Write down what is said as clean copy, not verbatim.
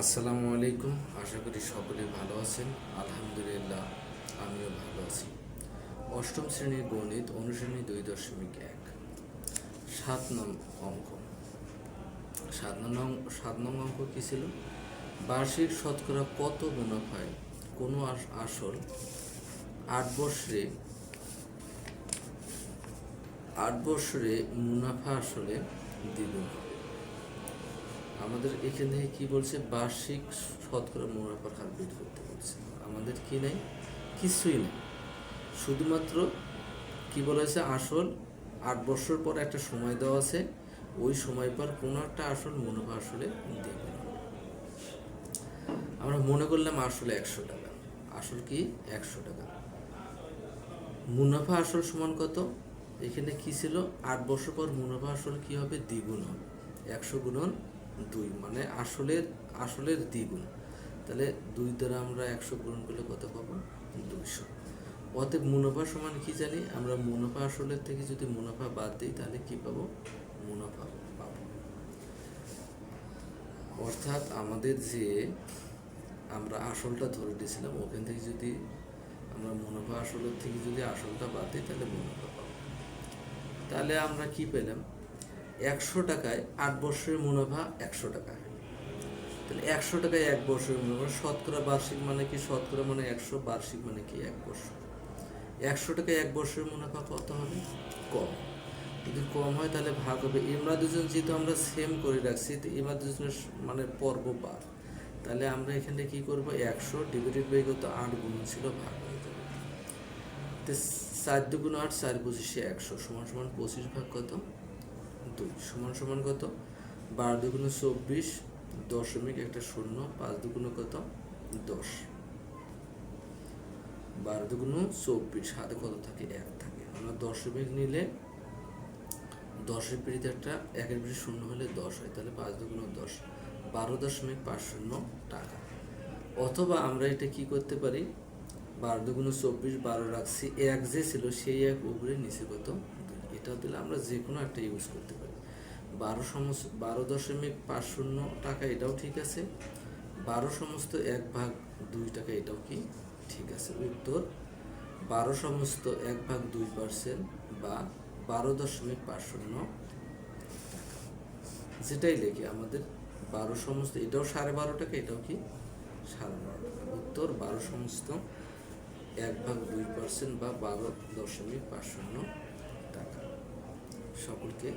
আসসালামু আলাইকুম। আশা করি সকলে ভালো আছেন। আলহামদুলিল্লাহ, আমিও ভালো আছি। অষ্টম শ্রেণীর গণিত অনুশ্রেণী 2.1 7 নং অঙ্ক। 7 নং অঙ্ক কী ছিল? বার্ষিক শতকরা কত মুনাফায় কোনো আসল 8 বছরে মুনাফা আসলে দ্বিগুণ হবে। আমাদের এখান থেকে কী বলছে? বার্ষিক শতকরা মুনাফার হার বের করতে বলছে। আমাদের কি নেই? কিছুই নেই। শুধুমাত্র কি বলেছে? আসল 8 বছর পর একটা সময় দেওয়া আছে, ওই সময় পর কোনো একটা আসল মুনাফা আসলে দেবে না। আমরা মনে করলাম আসলে 100 টাকা। আসল কি? 100 টাকা। মুনাফা আসল সমান কত? এখানে কি ছিল? 8 বছর পর মুনাফা আসল কি হবে? দ্বিগুণ হবে। 100 গুণন 2 মানে আসলের দ্বিগুণ। তাহলে 2 দ্বারা আমরা 100 গুণন করলে কত পাবো? 200। অতএব মুনাফা সমান কি জানি আমরা? মুনাফা আসলের থেকে যদি মুনাফা বাদ দিই তাহলে কি পাবো? মুনাফা পাবো। অর্থাৎ আমাদের যে আমরা আসলটা ধরে দিয়েছিলাম, ওখান থেকে যদি আমরা মুনাফা আসলের থেকে যদি আসলটা বাদ দিই তাহলে মুনাফা পাবো। তাহলে আমরা কি পেলাম? 100 টাকায় 8 বছরের মুনাফা 100 টাকা। তাহলে 100 টাকায় 1 বছরের মুনাফা। শতকরা বার্ষিক মানে কি? শতকরা মানে 100, বার্ষিক মানে কি? 1 বছর। 100 টাকায় 1 বছরের মুনাফা কত হবে? কম। যদি কম হয় তাহলে ভাগ হবে। আমরা দুজন যেহেতু আমরা সেম করে রাখছি, তো আমরা দুজনের মানে পর্ব বার, তাহলে আমরা এখানে কি করব? 100 ডিভাইডেড বাই কত? 8 গুণ ছিল, ভাগ হয়ে যাবে। তো 4 দুগুণ 8, 4 পঁচিশে 100 সমান সমান 25 ভাগ কত? 2 সমান সমান কত? 12 দুগুণ 24 দশমিক একটা শূন্য, 5 দুগুণ কত? 10। 12 দুগুণ 24, হাতে কত থাকে? 1 থাকে। আমরা দশমিক নিলে 10-এর বিপরীতে একটা 1-এর বিপরীতে শূন্য হলে 10 হয়। তাহলে 5 দুগুণ 10, 12.50 টাকা। অথবা আমরা এটা কি করতে পারি? 12 দুগুণ 24, 12 রাখছি, 1 যে ছিল সেই 1 উপরে নিচে কত? 2। এটা দিলে আমরা যে কোনো একটা ইউজ করতে পারি। 12.50 টাকা, এটাও ঠিক আছে। 12/1/2 টাকা, এটাও কি ঠিক আছে? উত্তর 12/1/2% বা 12.50 টাকা। যেটাই লেখে আমাদের 12 এটাও 12.5 টাকা, এটাও কি 12.5 টাকা। উত্তর 12/1/2% বা 12.50 টাকা। সকলকে